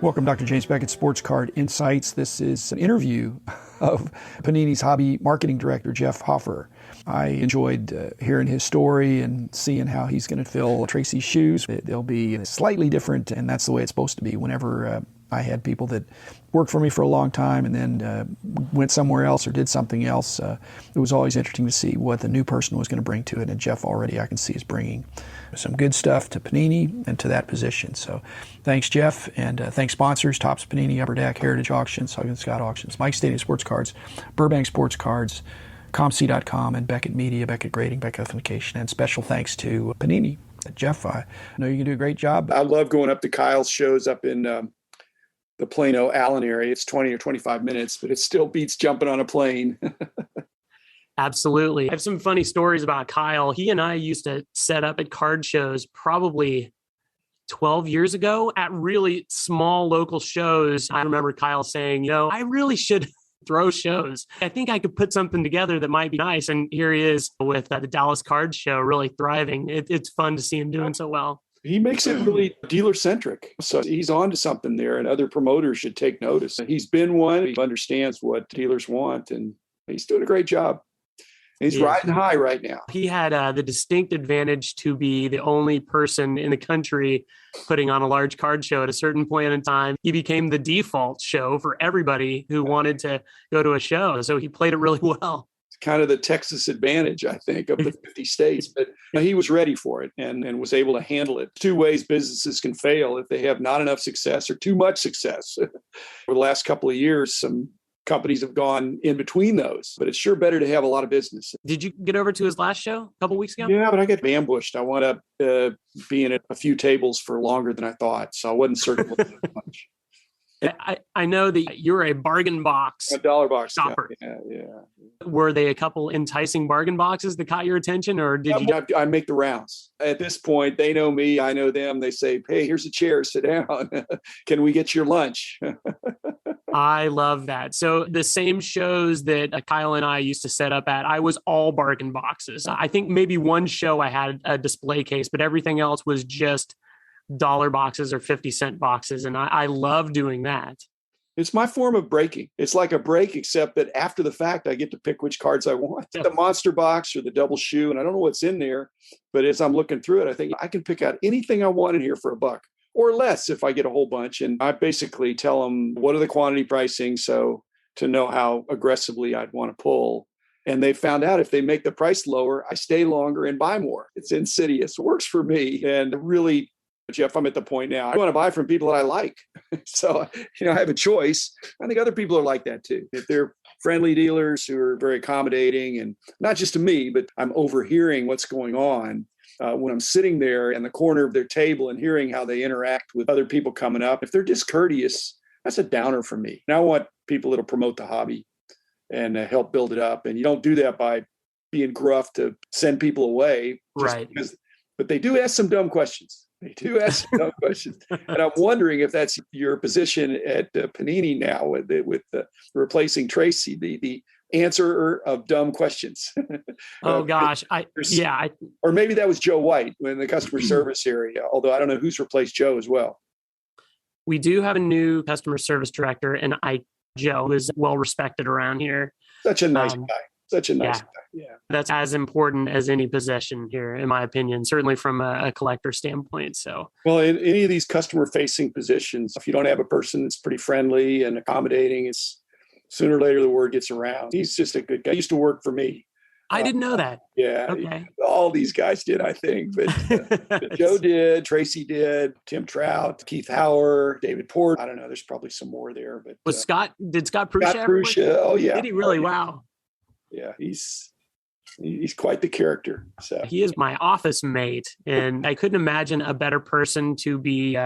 Welcome, Dr. James Beckett, Sports Card Insights. This is an interview of Panini's hobby marketing director, Jeff Hoferer. I enjoyed hearing his story and seeing how he's going to fill Tracy's shoes. They'll be slightly different, and that's the way it's supposed to be. Whenever I had people that worked for me for a long time and then went somewhere else or did something else, it was always interesting to see what the new person was going to bring to it. And Jeff already, I can see, is bringing some good stuff to Panini and to that position. So thanks, Jeff, and thanks sponsors, Topps Panini, Upper Deck, Heritage Auctions, Huggins Scott Auctions, Mike Stadium Sports Cards, Burbank Sports Cards, ComC.com, and Beckett Media, Beckett Grading, Beckett Authentication. And special thanks to Panini. Jeff, I know you can do a great job. I love going up to Kyle's shows up in the Plano Allen area. It's 20 or 25 minutes, but it still beats jumping on a plane. Absolutely. I have some funny stories about Kyle. He and I used to set up at card shows probably 12 years ago at really small local shows. I remember Kyle saying, I really should throw shows. I think I could put something together that might be nice. And here he is with the Dallas Card Show really thriving. It's fun to see him doing so well. He makes it really dealer-centric. So he's on to something there, and other promoters should take notice. He's been one. He understands what dealers want, and he's doing a great job. He's riding high right now. He had the distinct advantage to be the only person in the country putting on a large card show at a certain point in time. He became the default show for everybody who wanted to go to a show. So he played it really well. It's kind of the Texas advantage, I think, of the 50 states. But he was ready for it and was able to handle it. Two ways businesses can fail: if they have not enough success or too much success. Over the last couple of years, some companies have gone in between those, but it's sure better to have a lot of business. Did you get over to his last show a couple weeks ago? Yeah, but I got ambushed. I wound up being at a few tables for longer than I thought, so I wasn't circulating much. I know that you're a bargain box, a dollar box shopper. Yeah. Were they a couple enticing bargain boxes that caught your attention, or did you? I make the rounds. At this point, they know me, I know them. They say, "Hey, here's a chair. Sit down. Can we get your lunch?" I love that. So the same shows that Kyle and I used to set up at, I was all bargain boxes. I think maybe one show I had a display case, but everything else was just dollar boxes or 50-cent boxes. And I love doing that. It's my form of breaking. It's like a break, except that after the fact, I get to pick which cards I want. The monster box or the double shoe, and I don't know what's in there, but as I'm looking through it, I think I can pick out anything I want in here for $1 or less if I get a whole bunch. And I basically tell them what are the quantity pricing, so to know how aggressively I'd want to pull. And they found out if they make the price lower, I stay longer and buy more. It's insidious. It works for me. And really, Jeff, I'm at the point now, I want to buy from people that I like. So, I have a choice. I think other people are like that too. If they're friendly dealers who are very accommodating, and not just to me, but I'm overhearing what's going on when I'm sitting there in the corner of their table and hearing how they interact with other people coming up. If they're discourteous, that's a downer for me. And I want people that'll promote the hobby and help build it up. And you don't do that by being gruff to send people away. Right. But they do ask some dumb questions. And I'm wondering if that's your position at Panini now with replacing Tracy, the answerer of dumb questions. Oh gosh. Or maybe that was Joe White in the customer service area, although I don't know who's replaced Joe as well. We do have a new customer service director, and Joe is well respected around here. Such a nice guy. Such a nice guy. Yeah. That's as important as any possession here, in my opinion, certainly from a collector standpoint. So, well, in any of these customer facing positions, if you don't have a person that's pretty friendly and accommodating, it's sooner or later the word gets around. He's just a good guy. He used to work for me. I didn't know that. Yeah. Okay. All these guys did, I think. But Joe did, Tracy did, Tim Trout, Keith Hauer, David Port. I don't know. There's probably some more there. But did Scott Prusha? Scott Prusha. Oh, yeah. Did he really? Wow. Yeah. He's quite the character. So he is my office mate, and I couldn't imagine a better person to be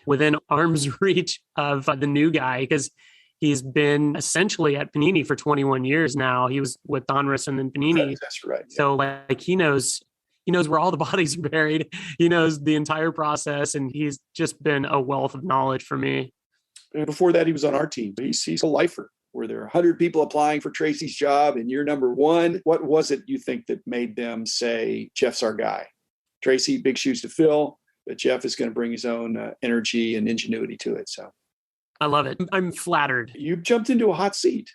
within arm's reach of the new guy, because he's been essentially at Panini for 21 years now. He was with Donruss and then Panini. That's right. Yeah. So he knows where all the bodies are buried. He knows the entire process, and he's just been a wealth of knowledge for me. And before that, he was on our team. He's a lifer. Were there 100 people applying for Tracy's job and you're number one? What was it you think that made them say, Jeff's our guy? Tracy, big shoes to fill. But Jeff is going to bring his own energy and ingenuity to it. So I love it. I'm flattered. You've jumped into a hot seat.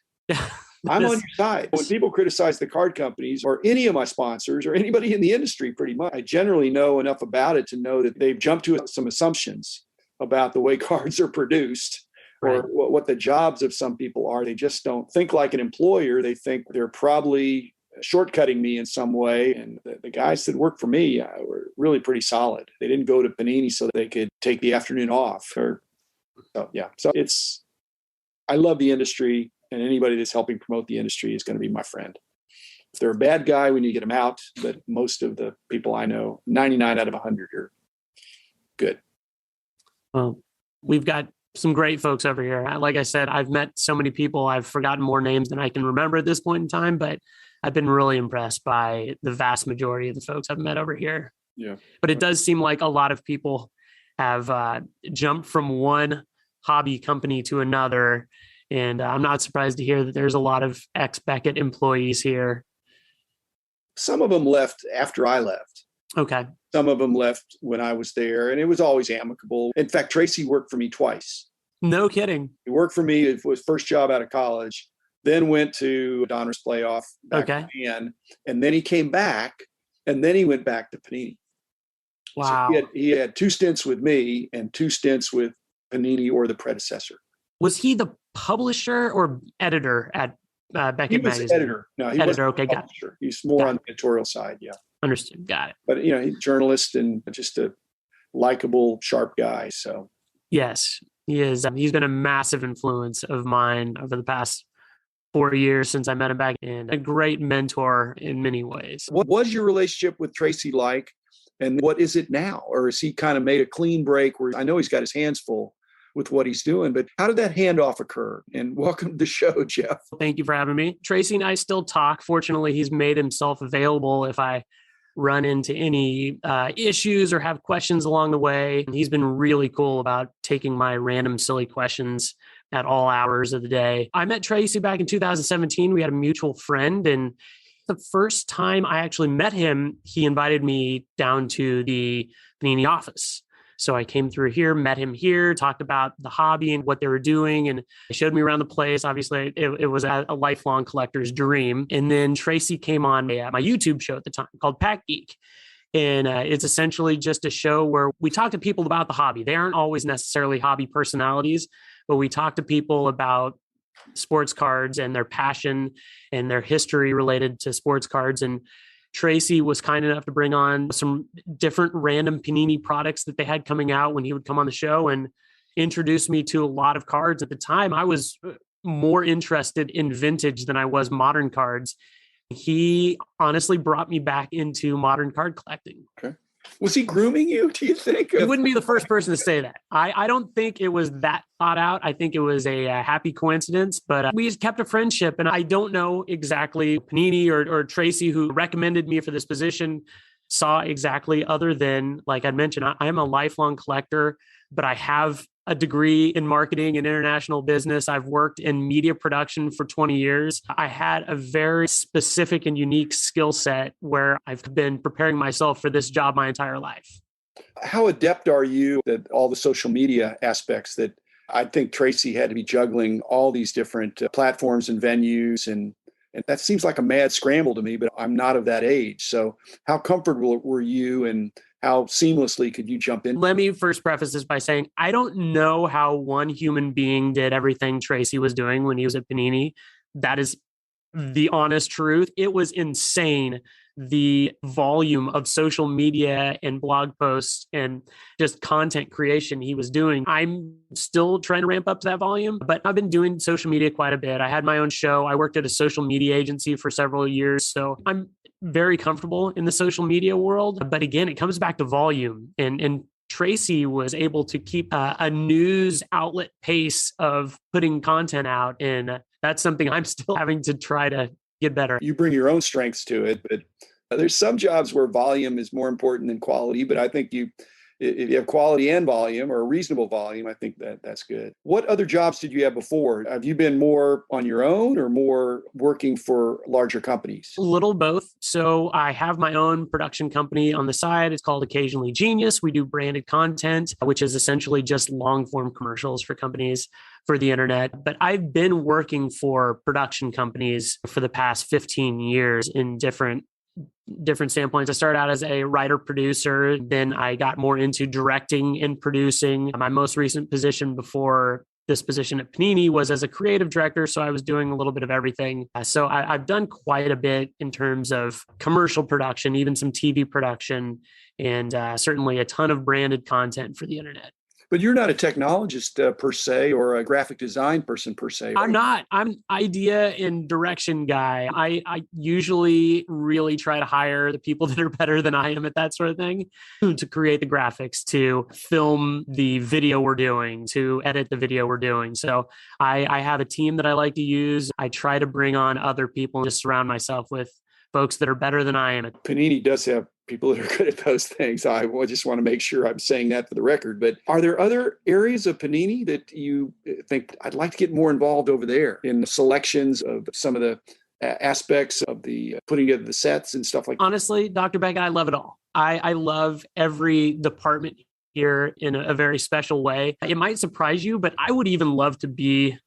I'm on your side. When people criticize the card companies or any of my sponsors or anybody in the industry, pretty much, I generally know enough about it to know that they've jumped to some assumptions about the way cards are produced or what the jobs of some people are. They just don't think like an employer. They think they're probably shortcutting me in some way. And the guys that work for me were really pretty solid. They didn't go to Panini so they could take the afternoon off. So I love the industry, and anybody that's helping promote the industry is going to be my friend. If they're a bad guy, we need to get them out. But most of the people I know, 99 out of 100 are good. Well, we've got some great folks over here. Like I said, I've met so many people. I've forgotten more names than I can remember at this point in time, but I've been really impressed by the vast majority of the folks I've met over here. Yeah. But it does seem like a lot of people have jumped from one hobby company to another. And I'm not surprised to hear that there's a lot of ex-Beckett employees here. Some of them left after I left. Okay. Some of them left when I was there, and it was always amicable. In fact, Tracy worked for me twice. No kidding. He worked for me. It was first job out of college, then went to Donruss Playoff back again, and then he came back, and then he went back to Panini. Wow. So he had 2 stints with me and 2 stints with Panini or the predecessor. Was he the publisher or editor at Beckett He was Magazine? editor. No, he wasn't Okay, got it. He's more on the editorial side, yeah. Understood. Got it. But, he's a journalist and just a likable, sharp guy. So, yes, he is. He's been a massive influence of mine over the past 4 years since I met him back, and a great mentor in many ways. What was your relationship with Tracy like, and what is it now? Or has he kind of made a clean break where I know he's got his hands full with what he's doing, but how did that handoff occur? And welcome to the show, Jeff. Thank you for having me. Tracy and I still talk. Fortunately, he's made himself available if I run into any issues or have questions along the way. He's been really cool about taking my random silly questions at all hours of the day. I met Tracy back in 2017. We had a mutual friend, and the first time I actually met him, he invited me down to the Panini office. So I came through here, met him here, talked about the hobby and what they were doing, and he showed me around the place. Obviously, it was a lifelong collector's dream. And then Tracy came on my YouTube show at the time called Pack Geek. And it's essentially just a show where we talk to people about the hobby. They aren't always necessarily hobby personalities, but we talk to people about sports cards and their passion and their history related to sports cards. And Tracy was kind enough to bring on some different random Panini products that they had coming out when he would come on the show and introduce me to a lot of cards. At the time, I was more interested in vintage than I was modern cards. He honestly brought me back into modern card collecting. Okay. Was he grooming you, do you think? You wouldn't be the first person to say that. I don't think it was that thought out. I think it was a happy coincidence, but we just kept a friendship. And I don't know exactly Panini or Tracy, who recommended me for this position, saw exactly, other than, like I mentioned, I am a lifelong collector, but I have a degree in marketing and international business. I've worked in media production for 20 years. I had a very specific and unique skill set where I've been preparing myself for this job my entire life. How adept are you at all the social media aspects that I think Tracy had to be juggling all these different platforms and venues, and that seems like a mad scramble to me, but I'm not of that age. So how comfortable were you, and how seamlessly could you jump in? Let me first preface this by saying, I don't know how one human being did everything Tracy was doing when he was at Panini. That is the honest truth. It was insane, the volume of social media and blog posts and just content creation he was doing. I'm still trying to ramp up to that volume, but I've been doing social media quite a bit. I had my own show. I worked at a social media agency for several years. So I'm very comfortable in the social media world. But again, it comes back to volume. And Tracy was able to keep a news outlet pace of putting content out. And that's something I'm still having to try to get better. You bring your own strengths to it, but there's some jobs where volume is more important than quality. But I think if you have quality and volume or a reasonable volume, I think that's good. What other jobs did you have before? Have you been more on your own or more working for larger companies? A little both. So I have my own production company on the side. It's called Occasionally Genius. We do branded content, which is essentially just long form commercials for companies for the internet. But I've been working for production companies for the past 15 years in different standpoints. I started out as a writer producer. Then I got more into directing and producing. My most recent position before this position at Panini was as a creative director. So I was doing a little bit of everything. So I've done quite a bit in terms of commercial production, even some TV production, and certainly a ton of branded content for the internet. But you're not a technologist per se, or a graphic design person per se. I'm not. I'm idea and direction guy. I usually really try to hire the people that are better than I am at that sort of thing to create the graphics, to film the video we're doing, to edit the video we're doing. So I have a team that I like to use. I try to bring on other people and just surround myself with folks that are better than I am. Panini does have people that are good at those things. I just want to make sure I'm saying that for the record. But are there other areas of Panini that you think I'd like to get more involved over there in the selections of some of the aspects of the putting together the sets and stuff like that? Honestly, Dr. Beckett, I love it all. I love every department here in a very special way. It might surprise you, but I would even love to be,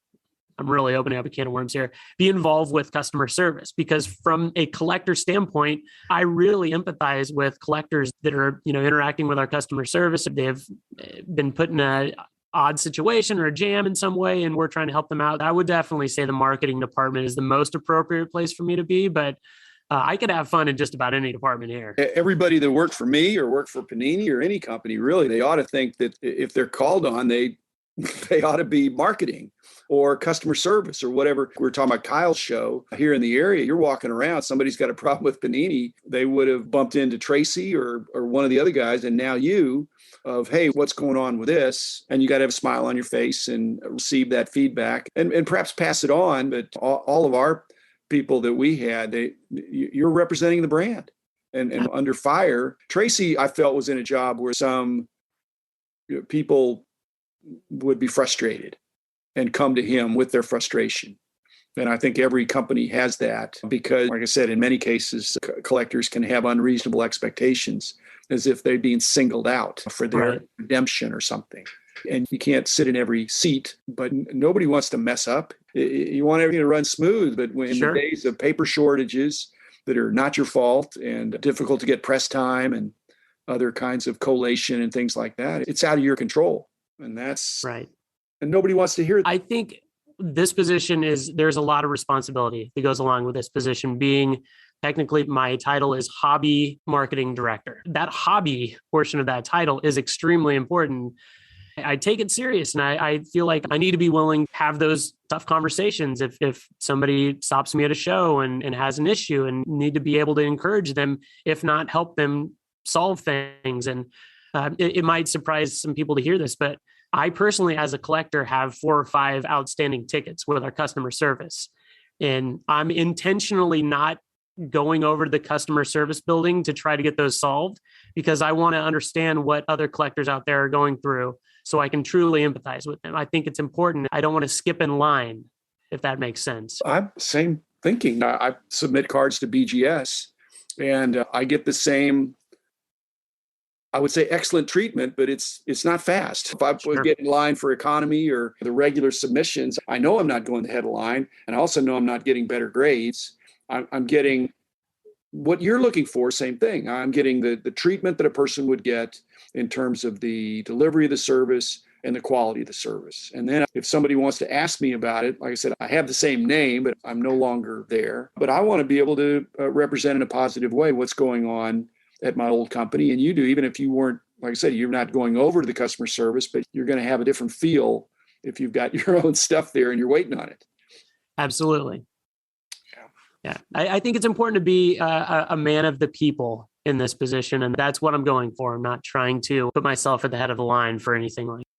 I'm really opening up a can of worms here, be involved with customer service, because from a collector standpoint, I really empathize with collectors that are, interacting with our customer service. If they have been put in a odd situation or a jam in some way, and we're trying to help them out, I would definitely say the marketing department is the most appropriate place for me to be. But I could have fun in just about any department here. Everybody that worked for me or worked for Panini or any company, really, they ought to think that if they're called on, they ought to be marketing or customer service or whatever. We're talking about Kyle's show here in the area. You're walking around, somebody's got a problem with Panini. They would have bumped into Tracy or one of the other guys, and now you of, hey, what's going on with this? And you got to have a smile on your face and receive that feedback and perhaps pass it on. But all of our people that we had, you're representing the brand. And under fire, Tracy, I felt, was in a job where some people would be frustrated and come to him with their frustration. And I think every company has that because, like I said, in many cases, collectors can have unreasonable expectations as if they're being singled out for their redemption or something. And you can't sit in every seat, but nobody wants to mess up. You want everything to run smooth, but in the days of paper shortages that are not your fault and difficult to get press time and other kinds of collation and things like that, it's out of your control. And that's right. And nobody wants to hear that. I think this position there's a lot of responsibility that goes along with this position. Being technically, my title is hobby marketing director. That hobby portion of that title is extremely important. I take it serious, and I feel like I need to be willing to have those tough conversations if somebody stops me at a show and has an issue, and need to be able to encourage them, if not help them solve things. And it might surprise some people to hear this, but I personally, as a collector, have 4 or 5 outstanding tickets with our customer service. And I'm intentionally not going over to the customer service building to try to get those solved, because I want to understand what other collectors out there are going through so I can truly empathize with them. I think it's important. I don't want to skip in line, if that makes sense. I'm same thinking. I submit cards to BGS and I get the same, I would say, excellent treatment, but it's not fast. If I was getting in line for economy or the regular submissions, I know I'm not going the head of line, and I also know I'm not getting better grades. I'm getting what you're looking for, same thing. I'm getting the treatment that a person would get in terms of the delivery of the service and the quality of the service. And then if somebody wants to ask me about it, like I said, I have the same name, but I'm no longer there. But I want to be able to represent in a positive way what's going on at my old company. And you do, even if you weren't, like I said, you're not going over to the customer service, but you're going to have a different feel if you've got your own stuff there and you're waiting on it. Absolutely. Yeah. I think it's important to be a man of the people in this position. And that's what I'm going for. I'm not trying to put myself at the head of the line for anything like that.